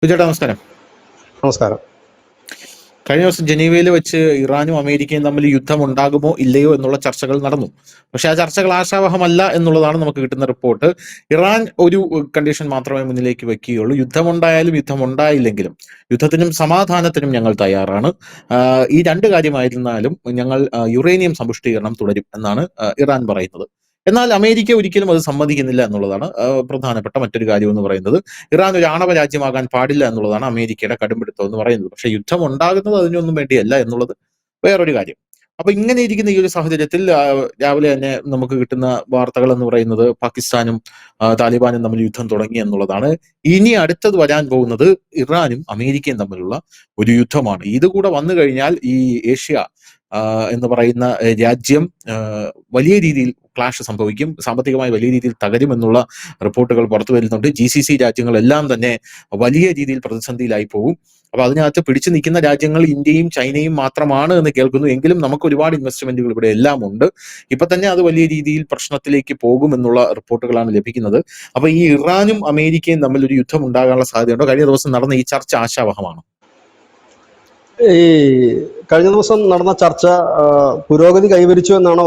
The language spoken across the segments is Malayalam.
ചേട്ടാ നമസ്കാരം. നമസ്കാരം. കഴിഞ്ഞ ദിവസം ജനീവയിൽ വെച്ച് ഇറാനും അമേരിക്കയും തമ്മിൽ യുദ്ധം ഉണ്ടാകുമോ ഇല്ലയോ എന്നുള്ള ചർച്ചകൾ നടന്നു. പക്ഷെ ആ ചർച്ചകൾ ആശാവഹമല്ല എന്നുള്ളതാണ് നമുക്ക് കിട്ടുന്ന റിപ്പോർട്ട്. ഇറാൻ ഒരു കണ്ടീഷൻ മാത്രമേ മുന്നിലേക്ക് വെക്കുകയുള്ളൂ. യുദ്ധമുണ്ടായാലും യുദ്ധമുണ്ടായില്ലെങ്കിലും യുദ്ധത്തിനും സമാധാനത്തിനും ഞങ്ങൾ തയ്യാറാണ്. ഈ രണ്ട് കാര്യമായിരുന്നാലും ഞങ്ങൾ യുറേനിയം സമ്പുഷ്ടീകരണം തുടരും എന്നാണ് ഇറാൻ പറയുന്നത്. എന്നാൽ അമേരിക്ക ഒരിക്കലും അത് സമ്മതിക്കുന്നില്ല എന്നുള്ളതാണ് പ്രധാനപ്പെട്ട മറ്റൊരു കാര്യം എന്ന് പറയുന്നത്. ഇറാൻ ഒരു ആണവ രാജ്യമാകാൻ പാടില്ല എന്നുള്ളതാണ് അമേരിക്കയുടെ കടുംപിടുത്തം എന്ന് പറയുന്നത്. പക്ഷെ യുദ്ധം ഉണ്ടാകുന്നത് അതിനൊന്നും വേണ്ടിയല്ല എന്നുള്ളത് വേറൊരു കാര്യം. അപ്പൊ ഇങ്ങനെ ഇരിക്കുന്ന ഈ ഒരു സാഹചര്യത്തിൽ രാവിലെ തന്നെ നമുക്ക് കിട്ടുന്ന വാർത്തകൾ എന്ന് പറയുന്നത് പാകിസ്ഥാനും താലിബാനും തമ്മിൽ യുദ്ധം തുടങ്ങി എന്നുള്ളതാണ്. ഇനി അടുത്തത് വരാൻ പോകുന്നത് ഇറാനും അമേരിക്കയും തമ്മിലുള്ള ഒരു യുദ്ധമാണ്. ഇത് കൂടെ വന്നു കഴിഞ്ഞാൽ ഈ ഏഷ്യ എന്ന് പറയുന്ന രാജ്യം വലിയ രീതിയിൽ ക്ലാഷ് സംഭവിക്കും, സാമ്പത്തികമായി വലിയ രീതിയിൽ തകരുമെന്നുള്ള റിപ്പോർട്ടുകൾ പുറത്തു വരുന്നുണ്ട്. GCC രാജ്യങ്ങളെല്ലാം തന്നെ വലിയ രീതിയിൽ പ്രതിസന്ധിയിലായി പോകും. അപ്പൊ അതിനകത്ത് പിടിച്ചു നിൽക്കുന്ന രാജ്യങ്ങൾ ഇന്ത്യയും ചൈനയും മാത്രമാണ് എന്ന് കേൾക്കുന്നു. എങ്കിലും നമുക്ക് ഒരുപാട് ഇൻവെസ്റ്റ്മെന്റുകൾ ഇവിടെ എല്ലാം ഉണ്ട്. ഇപ്പൊ തന്നെ അത് വലിയ രീതിയിൽ പ്രശ്നത്തിലേക്ക് പോകുമെന്നുള്ള റിപ്പോർട്ടുകളാണ് ലഭിക്കുന്നത്. അപ്പൊ ഈ ഇറാനും അമേരിക്കയും തമ്മിൽ ഒരു യുദ്ധം ഉണ്ടാകാനുള്ള സാധ്യതയുണ്ടോ? കഴിഞ്ഞ ദിവസം നടന്ന ഈ ചർച്ച ആശാവഹമാണ്. ഈ കഴിഞ്ഞ ദിവസം നടന്ന ചർച്ച പുരോഗതി കൈവരിച്ചു എന്നാണോ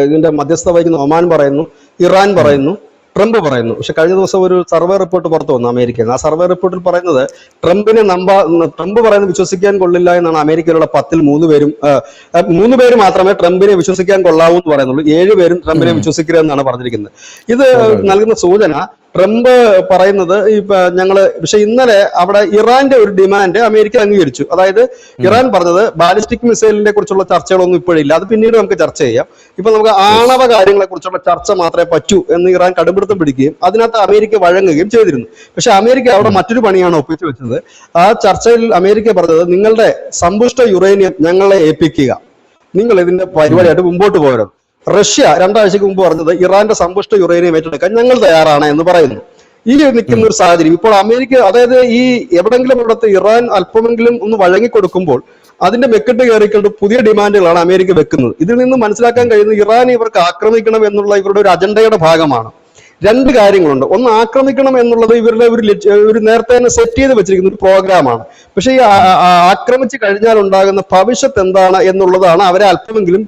ഇതിന്റെ മധ്യസ്ഥ വഹിക്കുന്ന ഒമാൻ പറയുന്നു, ഇറാൻ പറയുന്നു, ട്രംപ് പറയുന്നു. പക്ഷെ കഴിഞ്ഞ ദിവസം ഒരു സർവേ റിപ്പോർട്ട് പുറത്തു വന്നു അമേരിക്കയിൽ. ആ സർവേ റിപ്പോർട്ടിൽ പറയുന്നത് ട്രംപ് പറയുന്നത് വിശ്വസിക്കാൻ കൊള്ളില്ല എന്നാണ്. അമേരിക്കയിലുള്ള 10ൽ 3 പേര് മാത്രമേ ട്രംപിനെ വിശ്വസിക്കാൻ കൊള്ളാവൂ എന്ന് പറയുന്നുള്ളൂ. 7 പേരും ട്രംപിനെ വിശ്വസിക്കരുതെന്നാണ് പറഞ്ഞിരിക്കുന്നത്. ഇത് നൽകുന്ന സൂചന ട്രംപ് പറയുന്നത് പക്ഷെ ഇന്നലെ അവിടെ ഇറാന്റെ ഒരു ഡിമാൻഡ് അമേരിക്ക അംഗീകരിച്ചു. അതായത് ഇറാൻ പറഞ്ഞത് ബാലിസ്റ്റിക് മിസൈലിനെ കുറിച്ചുള്ള ചർച്ചകളൊന്നും ഇപ്പോഴില്ല, അത് പിന്നീട് നമുക്ക് ചർച്ച ചെയ്യാം, ഇപ്പൊ നമുക്ക് ആണവ കാര്യങ്ങളെ കുറിച്ചുള്ള ചർച്ച മാത്രമേ പറ്റൂ എന്ന് ഇറാൻ കടുംപിടുത്തം പിടിക്കുകയും അതിനകത്ത് അമേരിക്ക വഴങ്ങുകയും ചെയ്തിരുന്നു. പക്ഷെ അമേരിക്ക അവിടെ മറ്റൊരു പണിയാണ് ഒപ്പിച്ചു വെച്ചത്. ആ ചർച്ചയിൽ അമേരിക്ക പറഞ്ഞത്, നിങ്ങളുടെ സമ്പുഷ്ട യുറേനിയം ഞങ്ങളെ ഏൽപ്പിക്കുക, നിങ്ങൾ ഇതിന്റെ പരിപാടിയായിട്ട് മുമ്പോട്ട് പോകരുത്. റഷ്യ 2 ആഴ്ചക്ക് മുമ്പ് പറഞ്ഞത് ഇറാന്റെ സമ്പുഷ്ട യുറേനിയം ഏറ്റെടുക്കാൻ ഞങ്ങൾ തയ്യാറാണ് എന്ന് പറയുന്നു. ഈ നിൽക്കുന്ന ഒരു സാഹചര്യം ഇപ്പോൾ അമേരിക്ക, അതായത് ഈ എവിടെങ്കിലും ഇവിടുത്തെ ഇറാൻ അല്പമെങ്കിലും ഒന്ന് വഴങ്ങിക്കൊടുക്കുമ്പോൾ അതിന്റെ മെക്കെട്ട് കയറിക്കൊണ്ട് പുതിയ ഡിമാൻഡുകളാണ് അമേരിക്ക വെക്കുന്നത്. ഇതിൽ നിന്ന് മനസ്സിലാക്കാൻ കഴിയുന്നത് ഇറാൻ ഇവർക്ക് ആക്രമിക്കണം എന്നുള്ള ഇവരുടെ ഒരു അജണ്ടയുടെ ഭാഗമാണ്. 2 കാര്യങ്ങളുണ്ട്. ഒന്ന്, ആക്രമിക്കണം എന്നുള്ളത് ഇവരുടെ ഒരു നേരത്തെ തന്നെ സെറ്റ് ചെയ്ത് വെച്ചിരിക്കുന്ന ഒരു പ്രോഗ്രാമാണ്. പക്ഷെ ഈ ആക്രമിച്ചു കഴിഞ്ഞാൽ ഉണ്ടാകുന്ന ഭവിഷ്യത്ത് എന്താണ് എന്നുള്ളതാണ് അവരെ അല്പമെങ്കിലും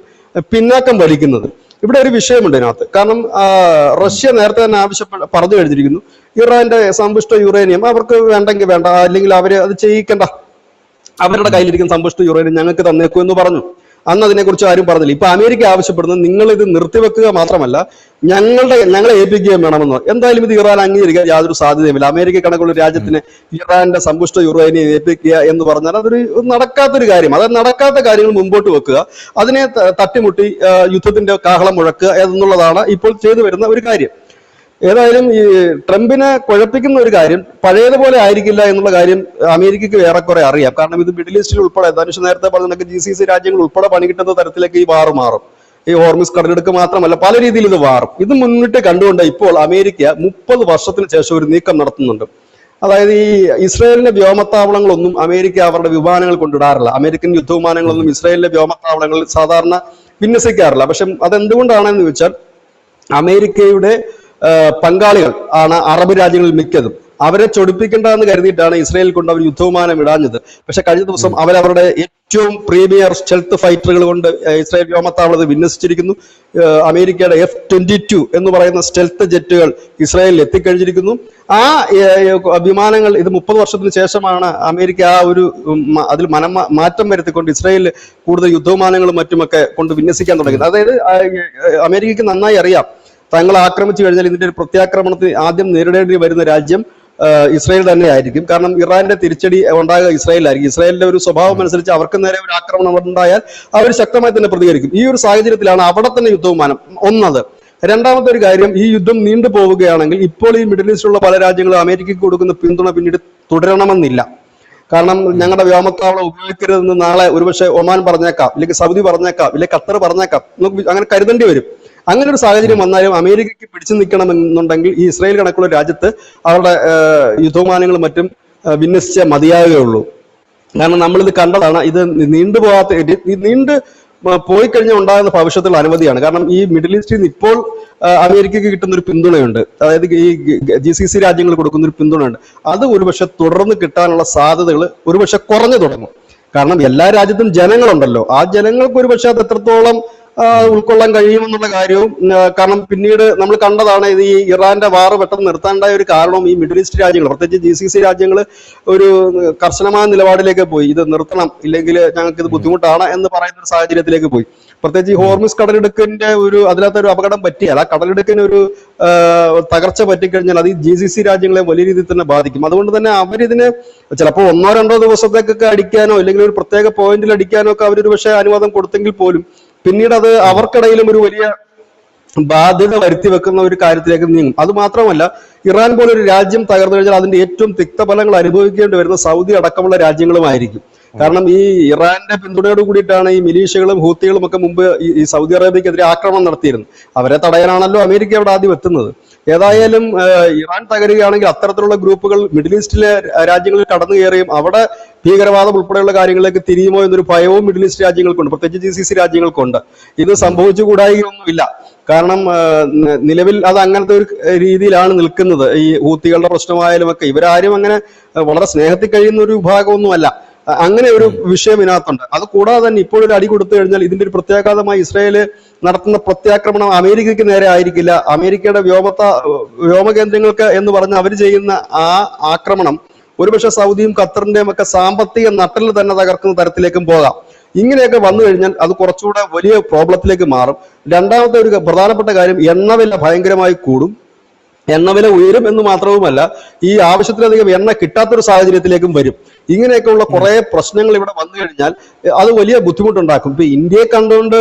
പിന്നാക്കം വലിക്കുന്നത്. ഇവിടെ ഒരു വിഷയമുണ്ട് ഇതിനകത്ത്. കാരണം റഷ്യ നേരത്തെ തന്നെ പറഞ്ഞു കഴിഞ്ഞിരിക്കുന്നു, ഇറാന്റെ സമ്പുഷ്ട യുറേനിയം അവർക്ക് വേണ്ടെങ്കിൽ വേണ്ട, അല്ലെങ്കിൽ അവര് അത് ചെയ്യിക്കണ്ട, അവരുടെ കയ്യിലിരിക്കുന്ന സമ്പുഷ്ട യുറേനിയം ഞങ്ങൾക്ക് തന്നേക്കൂ എന്ന് പറഞ്ഞു. അന്ന് അതിനെക്കുറിച്ച് ആരും പറഞ്ഞില്ല. ഇപ്പൊ അമേരിക്ക ആവശ്യപ്പെടുന്നത് നിങ്ങൾ ഇത് നിർത്തിവെക്കുക മാത്രമല്ല ഞങ്ങളെ ഏൽപ്പിക്കുകയും വേണമെന്ന്. എന്തായാലും ഇത് ഇറാൻ അംഗീകരിക്കാൻ യാതൊരു സാധ്യതയുമില്ല. അമേരിക്ക കണക്കുള്ള രാജ്യത്തിന് ഇറാന്റെ സമ്പുഷ്ട യുറേനിയം ഏൽപ്പിക്കുക എന്ന് പറഞ്ഞാൽ അതൊരു നടക്കാത്തൊരു കാര്യം. അതായത് നടക്കാത്ത കാര്യങ്ങൾ മുമ്പോട്ട് വെക്കുക, അതിനെ തട്ടിമുട്ടി യുദ്ധത്തിന്റെ കാഹളം മുഴക്കുക എന്നുള്ളതാണ് ഇപ്പോൾ ചെയ്തു വരുന്ന ഒരു കാര്യം. ഏതായാലും ഈ ട്രംപിനെ കുഴപ്പിക്കുന്ന ഒരു കാര്യം പഴയതുപോലെ ആയിരിക്കില്ല എന്നുള്ള കാര്യം അമേരിക്കയ്ക്ക് ഏറെക്കുറെ അറിയാം. കാരണം ഇത് മിഡിൽ ഈസ്റ്റിൽ ഉൾപ്പെടെ, ധനുഷ് നേരത്തെ പറഞ്ഞ GCC രാജ്യങ്ങൾ ഉൾപ്പെടെ പണി കിട്ടുന്ന തരത്തിലേക്ക് ഈ വാർ മാറും. ഈ ഹോർമുസ് കടലെടുക്ക് മാത്രമല്ല പല രീതിയിൽ ഇത് മാറും. ഇത് മുന്നിട്ട് കണ്ടുകൊണ്ട് ഇപ്പോൾ അമേരിക്ക 30 വർഷത്തിന് ശേഷം ഒരു നീക്കം നടത്തുന്നുണ്ട്. അതായത് ഈ ഇസ്രായേലിന്റെ വ്യോമത്താവളങ്ങളൊന്നും അമേരിക്ക അവരുടെ വിമാനങ്ങൾ കൊണ്ടിടാറില്ല. അമേരിക്കൻ യുദ്ധവിമാനങ്ങളൊന്നും ഇസ്രായേലിന്റെ വ്യോമത്താവളങ്ങളിൽ സാധാരണ വിന്യസിക്കാറില്ല. പക്ഷെ അതെന്തുകൊണ്ടാണെന്ന് വെച്ചാൽ അമേരിക്കയുടെ പങ്കാളികൾ ആണ് അറബ് രാജ്യങ്ങളിൽ മിക്കതും. അവരെ ചൊടിപ്പിക്കേണ്ട എന്ന് കരുതിയിട്ടാണ് ഇസ്രായേൽ കൊണ്ട് അവർ യുദ്ധവിമാനം ഇടാഞ്ഞത്. പക്ഷെ കഴിഞ്ഞ ദിവസം അവരവരുടെ ഏറ്റവും പ്രീമിയർ സ്റ്റെൽത്ത് ഫൈറ്ററുകൾ കൊണ്ട് ഇസ്രായേൽ വ്യോമത്താവളത്തിൽ വിന്യസിച്ചിരിക്കുന്നു. അമേരിക്കയുടെ F-22 എന്ന് പറയുന്ന സ്റ്റെൽത്ത് ജെറ്റുകൾ ഇസ്രായേലിൽ എത്തിക്കഴിഞ്ഞിരിക്കുന്നു. ആ വിമാനങ്ങൾ ഇത് 30 വർഷത്തിന് ശേഷമാണ് അമേരിക്ക അതിൽ മാറ്റം വരുത്തിക്കൊണ്ട് ഇസ്രായേലിൽ കൂടുതൽ യുദ്ധവിമാനങ്ങളും മറ്റുമൊക്കെ കൊണ്ട് വിന്യസിക്കാൻ തുടങ്ങിയത്. അതായത് അമേരിക്കയ്ക്ക് നന്നായി അറിയാം, തങ്ങൾ ആക്രമിച്ചു കഴിഞ്ഞാൽ ഇതിന്റെ ഒരു പ്രത്യാക്രമണത്തിൽ ആദ്യം നേരിടേണ്ടി വരുന്ന രാജ്യം ഇസ്രായേൽ തന്നെ ആയിരിക്കും. കാരണം ഇറാന്റെ തിരിച്ചടി ഉണ്ടാകുക ഇസ്രായേലായിരിക്കും. ഇസ്രായേലിന്റെ ഒരു സ്വഭാവം അനുസരിച്ച് അവർക്ക് നേരെ ഒരു ആക്രമണം ഉണ്ടായാൽ അവർ ശക്തമായി തന്നെ പ്രതികരിക്കും. ഈ ഒരു സാഹചര്യത്തിലാണ് അവിടെ തന്നെ യുദ്ധവിമാനം ഒന്നത്. രണ്ടാമത്തെ ഒരു കാര്യം, ഈ യുദ്ധം നീണ്ടു പോവുകയാണെങ്കിൽ ഇപ്പോൾ ഈ മിഡിൽ ഈസ്റ്റിലുള്ള പല രാജ്യങ്ങളും അമേരിക്കയ്ക്ക് കൊടുക്കുന്ന പിന്തുണ പിന്നീട് തുടരണമെന്നില്ല. കാരണം ഞങ്ങളുടെ വ്യോമത്താവളം ഉപയോഗിക്കരുതെന്ന് നാളെ ഒരുപക്ഷെ ഒമാൻ പറഞ്ഞേക്കാം, ഇല്ലെങ്കിൽ സൗദി പറഞ്ഞേക്കാം, ഇല്ലെങ്കിൽ ഖത്തർ പറഞ്ഞേക്കാം, അങ്ങനെ കരുതേണ്ടി വരും. അങ്ങനെ ഒരു സാഹചര്യം വന്നാലും അമേരിക്കയ്ക്ക് പിടിച്ചു നിൽക്കണമെന്നുണ്ടെങ്കിൽ ഈ ഇസ്രായേൽ കണക്കുള്ള രാജ്യത്ത് അവരുടെ യുദ്ധവിമാനങ്ങളും മറ്റും വിന്യസിച്ചേ മതിയാകുകയുള്ളൂ. കാരണം നമ്മളിത് കണ്ടതാണ്. ഇത് നീണ്ടു പോയി കഴിഞ്ഞാൽ ഉണ്ടാകുന്ന ഭവിഷ്യത്തുകൾ അനവധിയാണ്. കാരണം ഈ മിഡിൽ ഈസ്റ്റിൽ നിന്ന് ഇപ്പോൾ അമേരിക്കയ്ക്ക് കിട്ടുന്ന ഒരു പിന്തുണയുണ്ട്, അതായത് ഈ GCC രാജ്യങ്ങൾ കൊടുക്കുന്ന ഒരു പിന്തുണയുണ്ട്. അത് ഒരുപക്ഷെ തുടർന്ന് കിട്ടാനുള്ള സാധ്യതകൾ ഒരുപക്ഷെ കുറഞ്ഞു തുടങ്ങും. കാരണം എല്ലാ രാജ്യത്തും ജനങ്ങളുണ്ടല്ലോ, ആ ജനങ്ങൾക്ക് ഒരുപക്ഷെ അത് എത്രത്തോളം ഉൾക്കൊള്ളാൻ കഴിയുമെന്നുള്ള കാര്യവും, കാരണം പിന്നീട് നമ്മൾ കണ്ടതാണ് ഇത് ഈ ഇറാന്റെ വാറ് പെട്ടെന്ന് നിർത്താണ്ടായ ഒരു കാരണവും ഈ മിഡിൽ ഈസ്റ്റ് രാജ്യങ്ങൾ, പ്രത്യേകിച്ച് GCC രാജ്യങ്ങൾ ഒരു കർശനമായ നിലപാടിലേക്ക് പോയി. ഇത് നിർത്തണം, ഇല്ലെങ്കിൽ ഞങ്ങൾക്ക് ഇത് ബുദ്ധിമുട്ടാണ് എന്ന് പറയുന്ന ഒരു സാഹചര്യത്തിലേക്ക് പോയി. പ്രത്യേകിച്ച് ഈ ഹോർമിസ് കടലിടുക്കിന്റെ അതിനകത്തൊരു അപകടം പറ്റിയാൽ, ആ കടലിടുക്കിന് ഒരു തകർച്ച പറ്റിക്കഴിഞ്ഞാൽ അത് ഈ GCC രാജ്യങ്ങളെ വലിയ രീതിയിൽ തന്നെ ബാധിക്കും. അതുകൊണ്ട് തന്നെ അവരിതിന് ചിലപ്പോൾ 1-2 ദിവസത്തേക്കൊക്കെ അടിക്കാനോ അല്ലെങ്കിൽ ഒരു പ്രത്യേക പോയിന്റിൽ അടിക്കാനോ ഒക്കെ അവരൊരു പക്ഷേ അനുവാദം കൊടുത്തെങ്കിൽ പോലും പിന്നീട് അത് അവർക്കിടയിലും ഒരു വലിയ ബാധ്യത വരുത്തി വെക്കുന്ന ഒരു കാര്യത്തിലേക്ക് നീങ്ങും. അത് മാത്രമല്ല, ഇറാൻ പോലൊരു രാജ്യം തകർന്നു കഴിഞ്ഞാൽ അതിന്റെ ഏറ്റവും തിക്തഫലങ്ങൾ അനുഭവിക്കേണ്ടി വരുന്ന സൗദി അടക്കമുള്ള രാജ്യങ്ങളുമായിരിക്കും. കാരണം ഈ ഇറാന്റെ പിന്തുണയോട് കൂടിയിട്ടാണ് ഈ മിലീഷ്യകളും ഹൂത്തികളും ഒക്കെ മുമ്പ് ഈ സൗദി അറേബ്യക്കെതിരെ ആക്രമണം നടത്തിയിരുന്നത്. അവരെ തടയാനാണല്ലോ അമേരിക്ക അവിടെ ആദ്യം എത്തുന്നത്. ഏതായാലും ഇറാൻ തകരുകയാണെങ്കിൽ അത്തരത്തിലുള്ള ഗ്രൂപ്പുകൾ മിഡിൽ ഈസ്റ്റിലെ രാജ്യങ്ങളിൽ കടന്നു കയറിയും അവിടെ ഭീകരവാദം ഉൾപ്പെടെയുള്ള കാര്യങ്ങളിലേക്ക് തിരിയുമോ എന്നൊരു ഭയവും മിഡിൽ ഈസ്റ്റ് രാജ്യങ്ങൾക്കുണ്ട്, പ്രത്യേകിച്ച് GCC രാജ്യങ്ങൾക്കുണ്ട്. ഇത് സംഭവിച്ചുകൂടായികയൊന്നുമില്ല. കാരണം നിലവിൽ അത് അങ്ങനത്തെ ഒരു രീതിയിലാണ് നിൽക്കുന്നത്. ഈ ഹൂത്തികളുടെ പ്രശ്നമായാലും ഒക്കെ ഇവരാരും അങ്ങനെ വളരെ സ്നേഹത്തിൽ കഴിയുന്ന ഒരു വിഭാഗമൊന്നുമല്ല. അങ്ങനെ ഒരു വിഷയം ഇതിനകത്തുണ്ട്. അത് കൂടാതെ തന്നെ ഇപ്പോഴൊരു അടി കൊടുത്തു കഴിഞ്ഞാൽ ഇതിന്റെ ഒരു പ്രത്യാഘാതമായി ഇസ്രായേല് നടത്തുന്ന പ്രത്യാക്രമണം അമേരിക്കയ്ക്ക് നേരെ ആയിരിക്കില്ല. അമേരിക്കയുടെ വ്യോമകേന്ദ്രങ്ങൾക്ക് എന്ന് പറഞ്ഞ് അവർ ചെയ്യുന്ന ആ ആക്രമണം ഒരുപക്ഷെ സൗദിയും ഖത്തറിന്റെയും ഒക്കെ സാമ്പത്തിക നട്ടൽ തന്നെ തകർക്കുന്ന തരത്തിലേക്കും പോകാം. ഇങ്ങനെയൊക്കെ വന്നു കഴിഞ്ഞാൽ അത് കുറച്ചുകൂടെ വലിയ പ്രോബ്ലത്തിലേക്ക് മാറും. രണ്ടാമത്തെ ഒരു പ്രധാനപ്പെട്ട കാര്യം, എണ്ണവില ഭയങ്കരമായി കൂടും. എണ്ണവില ഉയരും എന്ന് മാത്രവുമല്ല, ഈ ആവശ്യത്തിലധികം എണ്ണ കിട്ടാത്തൊരു സാഹചര്യത്തിലേക്കും വരും. ഇങ്ങനെയൊക്കെയുള്ള കുറെ പ്രശ്നങ്ങൾ ഇവിടെ വന്നു കഴിഞ്ഞാൽ അത് വലിയ ബുദ്ധിമുട്ടുണ്ടാക്കും. ഇപ്പൊ ഇന്ത്യയെ കണ്ടുകൊണ്ട്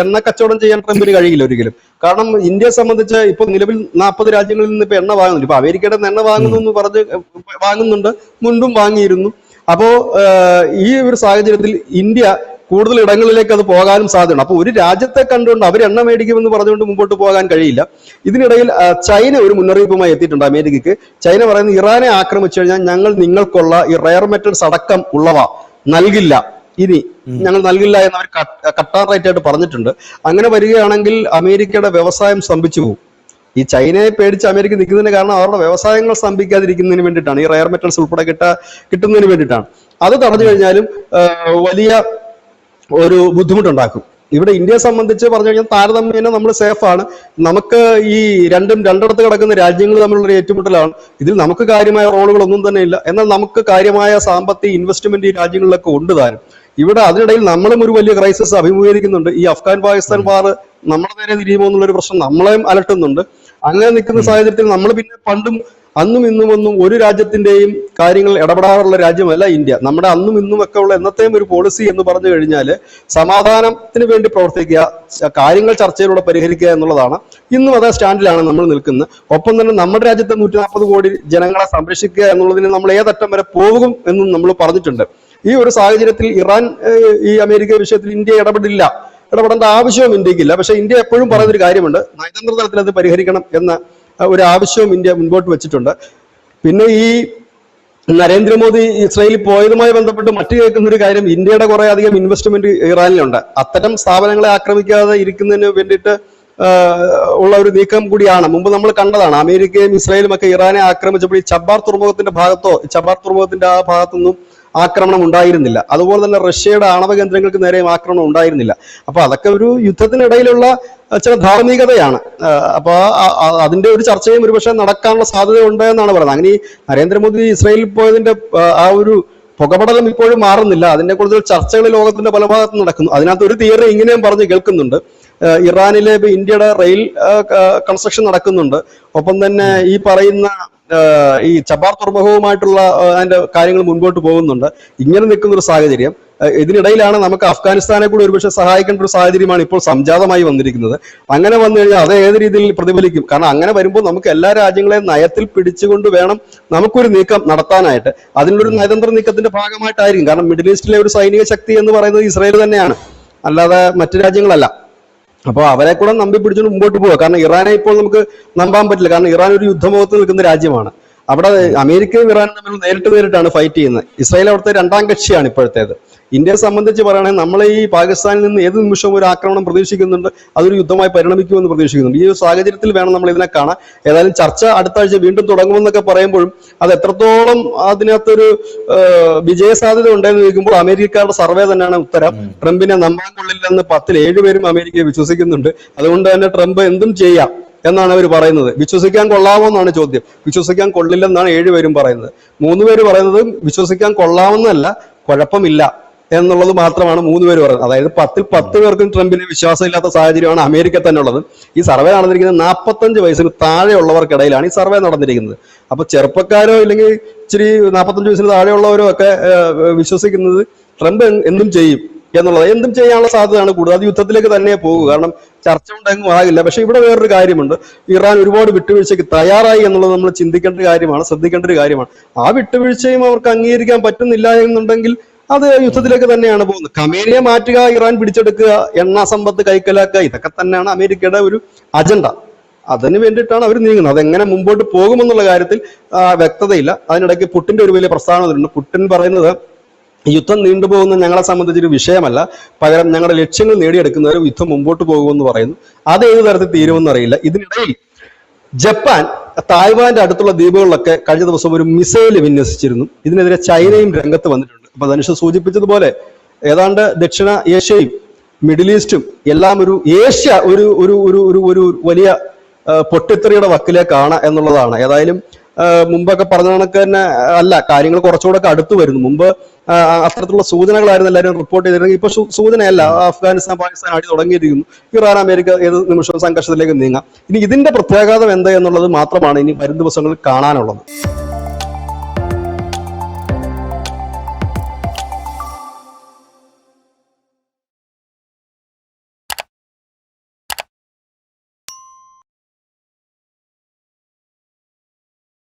എണ്ണ കച്ചവടം ചെയ്യാൻ ട്രംപിന് കഴിയില്ല ഒരിക്കലും. കാരണം ഇന്ത്യയെ സംബന്ധിച്ച് ഇപ്പൊ നിലവിൽ 40 രാജ്യങ്ങളിൽ നിന്ന് ഇപ്പൊ എണ്ണ വാങ്ങുന്നുണ്ട്. ഇപ്പൊ അമേരിക്കയുടെ എണ്ണ വാങ്ങുന്നു എന്ന് പറഞ്ഞ് വാങ്ങുന്നുണ്ട്, മുൻപും വാങ്ങിയിരുന്നു. അപ്പോ ഈ ഒരു സാഹചര്യത്തിൽ ഇന്ത്യ കൂടുതൽ ഇടങ്ങളിലേക്ക് അത് പോകാനും സാധ്യതയുണ്ട്. അപ്പൊ ഒരു രാജ്യത്തെ കണ്ടുകൊണ്ട് അവർ എണ്ണ മേടിക്കുമെന്ന് പറഞ്ഞുകൊണ്ട് മുമ്പോട്ട് പോകാൻ കഴിയില്ല. ഇതിനിടയിൽ ചൈന ഒരു മുന്നറിയിപ്പുമായി എത്തിയിട്ടുണ്ട് അമേരിക്കയ്ക്ക്. ചൈന പറയുന്നത് ഇറാനെ ആക്രമിച്ചു കഴിഞ്ഞാൽ ഞങ്ങൾ നിങ്ങൾക്കുള്ള ഈ റെയർ മെറ്റൽസ് അടക്കം ഉള്ളവ നൽകില്ല, ഇനി ഞങ്ങൾ നൽകില്ല എന്ന് അവർ കട്ടാറായിട്ട് ആയിട്ട് പറഞ്ഞിട്ടുണ്ട്. അങ്ങനെ വരികയാണെങ്കിൽ അമേരിക്കയുടെ വ്യവസായം സ്തംഭിച്ചു പോകും. ഈ ചൈനയെ പേടിച്ച് അമേരിക്ക നിൽക്കുന്നതിന് കാരണം അവരുടെ വ്യവസായങ്ങൾ സ്തംഭിക്കാതിരിക്കുന്നതിന് വേണ്ടിയിട്ടാണ്, ഈ റെയർ മെറ്റൽസ് ഉൾപ്പെടെ കിട്ടുന്നതിന് വേണ്ടിയിട്ടാണ്. അത് തടഞ്ഞു കഴിഞ്ഞാലും വലിയ ഒരു ബുദ്ധിമുട്ടുണ്ടാക്കും. ഇവിടെ ഇന്ത്യയെ സംബന്ധിച്ച് പറഞ്ഞു കഴിഞ്ഞാൽ താരതമ്യേന നമ്മൾ സേഫാണ്. നമുക്ക് ഈ രണ്ടിടത്ത് കിടക്കുന്ന രാജ്യങ്ങൾ തമ്മിലുള്ള ഏറ്റുമുട്ടലാണ്. ഇതിൽ നമുക്ക് കാര്യമായ റോളുകളൊന്നും തന്നെ ഇല്ല. എന്നാൽ നമുക്ക് കാര്യമായ സാമ്പത്തിക ഇൻവെസ്റ്റ്മെന്റ് ഈ രാജ്യങ്ങളിലൊക്കെ ഉണ്ട് താനും. ഇവിടെ അതിനിടയിൽ നമ്മളും ഒരു വലിയ ക്രൈസിസ് അഭിമുഖീകരിക്കുന്നുണ്ട്. ഈ അഫ്ഗാൻ പാകിസ്ഥാൻ വാർ നമ്മുടെ നേരെ തിരിയുമോ എന്നുള്ളൊരു പ്രശ്നം നമ്മളെയും അലട്ടുന്നുണ്ട്. അങ്ങനെ നിൽക്കുന്ന സാഹചര്യത്തിൽ നമ്മൾ പിന്നെ പണ്ടും അന്നും ഇന്നും ഒന്നും ഒരു രാജ്യത്തിന്റെയും കാര്യങ്ങൾ ഇടപെടാറുള്ള രാജ്യമല്ല ഇന്ത്യ. നമ്മുടെ അന്നും ഇന്നും ഒക്കെ ഉള്ള എന്നത്തെയും ഒരു പോളിസി എന്ന് പറഞ്ഞു കഴിഞ്ഞാൽ സമാധാനത്തിന് വേണ്ടി പ്രവർത്തിക്കുക, കാര്യങ്ങൾ ചർച്ചയിലൂടെ പരിഹരിക്കുക എന്നുള്ളതാണ്. ഇന്നും അതേ സ്റ്റാൻഡിലാണ് നമ്മൾ നിൽക്കുന്നത്. ഒപ്പം തന്നെ നമ്മുടെ രാജ്യത്തെ 140 കോടി ജനങ്ങളെ സംരക്ഷിക്കുക എന്നുള്ളതിന് നമ്മൾ ഏതറ്റം വരെ പോകും എന്നും നമ്മൾ പറഞ്ഞിട്ടുണ്ട്. ഈ ഒരു സാഹചര്യത്തിൽ ഇറാൻ ഈ അമേരിക്ക വിഷയത്തിൽ ഇന്ത്യ ഇടപെടേണ്ട ആവശ്യവും ഇന്ത്യക്കില്ല. പക്ഷെ ഇന്ത്യ എപ്പോഴും പറയുന്നൊരു കാര്യമുണ്ട്, നയതന്ത്ര തലത്തിൽ അത് പരിഹരിക്കണം എന്ന ഒരു ആവശ്യവും ഇന്ത്യ മുൻപോട്ട് വെച്ചിട്ടുണ്ട്. പിന്നെ ഈ നരേന്ദ്രമോദി ഇസ്രായേലിൽ പോയതുമായി ബന്ധപ്പെട്ട് മറ്റു കേൾക്കുന്ന ഒരു കാര്യം, ഇന്ത്യയുടെ കുറെ അധികം ഇൻവെസ്റ്റ്മെന്റ് ഇറാനിലുണ്ട്. അത്തരം സ്ഥാപനങ്ങളെ ആക്രമിക്കാതെ ഇരിക്കുന്നതിന് വേണ്ടിയിട്ട് ഉള്ള ഒരു നീക്കം കൂടിയാണ്. മുമ്പ് നമ്മൾ കണ്ടതാണ്, അമേരിക്കയും ഇസ്രായേലും ഒക്കെ ഇറാനെ ആക്രമിച്ചപ്പോൾ ഈ ചബാർ തുറമുഖത്തിന്റെ ആ ഭാഗത്തൊന്നും ആക്രമണം ഉണ്ടായിരുന്നില്ല. അതുപോലെ തന്നെ റഷ്യയുടെ ആണവ കേന്ദ്രങ്ങൾക്ക് നേരെയും ആക്രമണം ഉണ്ടായിരുന്നില്ല. അപ്പൊ അതൊക്കെ ഒരു യുദ്ധത്തിനിടയിലുള്ള ചില ധാർമ്മികതയാണ്. അപ്പൊ അതിന്റെ ഒരു ചർച്ചയും ഒരുപക്ഷെ നടക്കാനുള്ള സാധ്യത ഉണ്ട് എന്നാണ് പറയുന്നത്. അങ്ങനെ ഈ നരേന്ദ്രമോദി ഇസ്രായേലിൽ പോയതിന്റെ ആ ഒരു പുകപടലം ഇപ്പോഴും മാറുന്നില്ല. അതിനെ കൂടുതൽ ചർച്ചകൾ ലോകത്തിന്റെ പല ഭാഗത്തും നടക്കുന്നു. അതിനകത്ത് ഒരു തിയറി ഇങ്ങനെയും പറഞ്ഞ് കേൾക്കുന്നുണ്ട്, ഇറാനിലെ ഇന്ത്യയുടെ റെയിൽ കൺസ്ട്രക്ഷൻ നടക്കുന്നുണ്ട്. ഒപ്പം തന്നെ ഈ പറയുന്ന ഈ ചബാർ തുറമുഖവുമായിട്ടുള്ള അതിന്റെ കാര്യങ്ങൾ മുൻപോട്ട് പോകുന്നുണ്ട്. ഇങ്ങനെ നിൽക്കുന്ന ഒരു സാഹചര്യം, ഇതിനിടയിലാണ് നമുക്ക് അഫ്ഗാനിസ്ഥാനെ കൂടി ഒരുപക്ഷെ സഹായിക്കേണ്ട ഒരു സാഹചര്യമാണ് ഇപ്പോൾ സംജാതമായി വന്നിരിക്കുന്നത്. അങ്ങനെ വന്നു കഴിഞ്ഞാൽ അത് ഏത് രീതിയിൽ പ്രതിഫലിക്കും? കാരണം അങ്ങനെ വരുമ്പോൾ നമുക്ക് എല്ലാ രാജ്യങ്ങളെയും നയത്തിൽ പിടിച്ചുകൊണ്ട് വേണം നമുക്കൊരു നീക്കം നടത്താനായിട്ട്. അതിനുള്ളൊരു നയതന്ത്ര നീക്കത്തിന്റെ ഭാഗമായിട്ടായിരിക്കും. കാരണം മിഡിൽ ഈസ്റ്റിലെ ഒരു സൈനിക ശക്തി എന്ന് പറയുന്നത് ഇസ്രായേൽ തന്നെയാണ്, അല്ലാതെ മറ്റു രാജ്യങ്ങളല്ല. അപ്പോൾ അവരെ കൂടെ നമ്പി പിടിച്ചുകൊണ്ട് മുമ്പോട്ട് പോവുക. കാരണം ഇറാനെ ഇപ്പോൾ നമുക്ക് നമ്പാൻ പറ്റില്ല. കാരണം ഇറാൻ ഒരു യുദ്ധമുഖത്ത് നിൽക്കുന്ന രാജ്യമാണ്. അവിടെ അമേരിക്കയും ഇറാനും തമ്മിൽ നേരിട്ടാണ് ഫൈറ്റ് ചെയ്യുന്നത്. ഇസ്രായേൽ അവിടുത്തെ രണ്ടാം കക്ഷിയാണ് ഇപ്പോഴത്തേത്. ഇന്ത്യയെ സംബന്ധിച്ച് പറയുകയാണെങ്കിൽ നമ്മൾ ഈ പാകിസ്ഥാനിൽ നിന്ന് ഏത് നിമിഷവും ഒരു ആക്രമണം പ്രതീക്ഷിക്കുന്നുണ്ട്, അതൊരു യുദ്ധമായി പരിണമിക്കുമെന്ന് പ്രതീക്ഷിക്കുന്നുണ്ട്. ഈ ഒരു സാഹചര്യത്തിൽ വേണം നമ്മൾ ഇതിനെ കാണാൻ. ഏതായാലും ചർച്ച അടുത്ത ആഴ്ച വീണ്ടും തുടങ്ങുമെന്നൊക്കെ പറയുമ്പോഴും അത് എത്രത്തോളം അതിനകത്തൊരു വിജയസാധ്യത ഉണ്ടെന്ന് ചോദിക്കുമ്പോൾ അമേരിക്കക്കാരുടെ സർവേ തന്നെയാണ് ഉത്തരം. ട്രംപിനെ നമ്പാൻ കൊള്ളില്ലെന്ന് 10-ൽ 7 പേരും അമേരിക്കയെ വിശ്വസിക്കുന്നുണ്ട്. അതുകൊണ്ട് തന്നെ ട്രംപ് എന്തും ചെയ്യാം എന്നാണ് അവർ പറയുന്നത്. വിശ്വസിക്കാൻ കൊള്ളാമോ എന്നാണ് ചോദ്യം. വിശ്വസിക്കാൻ കൊള്ളില്ലെന്നാണ് 7 പേരും പറയുന്നത്. 3 പേര് പറയുന്നത് വിശ്വസിക്കാൻ കൊള്ളാമെന്നല്ല, കുഴപ്പമില്ല എന്നുള്ളത് മാത്രമാണ് 3 പേര് പറയുന്നത്. അതായത് 10-ൽ 10 പേർക്കും ട്രംപിന് വിശ്വാസമില്ലാത്ത സാഹചര്യമാണ് അമേരിക്ക തന്നെ ഉള്ളത്. ഈ സർവേ നടന്നിരിക്കുന്നത് 45 വയസ്സിന് താഴെയുള്ളവർക്കിടയിലാണ് ഈ സർവേ നടന്നിരിക്കുന്നത്. അപ്പൊ ചെറുപ്പക്കാരോ ഇല്ലെങ്കിൽ ഇച്ചിരി 45 വയസ്സിന് താഴെയുള്ളവരോ ഒക്കെ വിശ്വസിക്കുന്നത് ട്രംപ് എന്തും ചെയ്യും എന്നുള്ളത്. എന്തും ചെയ്യാനുള്ള സാധ്യതയാണ് കൂടുതൽ. അത് യുദ്ധത്തിലേക്ക് തന്നെ പോകും. കാരണം ചർച്ച കൊണ്ടെങ്ങും ആകില്ല. പക്ഷെ ഇവിടെ വേറൊരു കാര്യമുണ്ട്. ഇറാൻ ഒരുപാട് വിട്ടുവീഴ്ചയ്ക്ക് തയ്യാറായി എന്നുള്ളത് നമ്മൾ ചിന്തിക്കേണ്ട ഒരു കാര്യമാണ്, ശ്രദ്ധിക്കേണ്ട ഒരു കാര്യമാണ്. ആ വിട്ടുവീഴ്ചയും അവർക്ക് അംഗീകരിക്കാൻ പറ്റുന്നില്ല എന്നുണ്ടെങ്കിൽ അത് യുദ്ധത്തിലേക്ക് തന്നെയാണ് പോകുന്നത്. ഖമേനിയെ മാറ്റുക, ഇറാൻ പിടിച്ചെടുക്കുക, എണ്ണ സമ്പത്ത് കൈക്കലാക്കുക, ഇതൊക്കെ തന്നെയാണ് അമേരിക്കയുടെ ഒരു അജണ്ട. അതിന് വേണ്ടിയിട്ടാണ് അവർ നീങ്ങുന്നത്. അതെങ്ങനെ മുമ്പോട്ട് പോകുമെന്നുള്ള കാര്യത്തിൽ വ്യക്തതയില്ല. അതിനിടയ്ക്ക് പുട്ടിന്റെ ഒരു വലിയ പ്രസ്താവന വരുന്നുണ്ട്. പുട്ടിൻ പറയുന്നത് യുദ്ധം നീണ്ടുപോകുന്ന ഞങ്ങളെ സംബന്ധിച്ചൊരു വിഷയമല്ല, പകരം ഞങ്ങളുടെ ലക്ഷ്യങ്ങൾ നേടിയെടുക്കുന്നവരും യുദ്ധം മുമ്പോട്ട് പോകുമെന്ന് പറയുന്നു. അത് ഏത് തരത്തിൽ തീരുമെന്ന് അറിയില്ല. ഇതിനിടയിൽ ജപ്പാൻ തായ്വാന്റെ അടുത്തുള്ള ദ്വീപുകളിലൊക്കെ കഴിഞ്ഞ ദിവസം ഒരു മിസൈൽ വിന്യസിച്ചിരുന്നു. ഇതിനെതിരെ ചൈനയും രംഗത്ത് വന്നിട്ടുണ്ട്. അപ്പൊ ധനുഷ് സൂചിപ്പിച്ചതുപോലെ ഏതാണ്ട് ദക്ഷിണ ഏഷ്യയും മിഡിൽ ഈസ്റ്റും എല്ലാം ഒരു ഏഷ്യ ഒരു ഒരു ഒരു ഒരു ഒരു വലിയ പൊട്ടിത്തെറിയുടെ വക്കിലേക്കാണ് എന്നുള്ളതാണ്. ഏതായാലും മുമ്പൊക്കെ പറഞ്ഞ കണക്ക് തന്നെ അല്ല, കാര്യങ്ങൾ കുറച്ചുകൂടെ ഒക്കെ അടുത്ത് വരുന്നു. മുമ്പ് അത്തരത്തിലുള്ള സൂചനകളായിരുന്നു എല്ലാവരും റിപ്പോർട്ട് ചെയ്തിരുന്നെങ്കിൽ ഇപ്പൊ സൂചനയല്ല. അഫ്ഗാനിസ്ഥാൻ പാകിസ്ഥാൻ അടി തുടങ്ങിയിരിക്കുന്നു. ഇറാൻ അമേരിക്ക ഏത് നിമിഷവും സംഘർഷത്തിലേക്ക് നീങ്ങാം. ഇനി ഇതിന്റെ പ്രത്യാഘാതം എന്താ എന്നുള്ളത് മാത്രമാണ് ഇനി വരും ദിവസങ്ങളിൽ കാണാനുള്ളത്.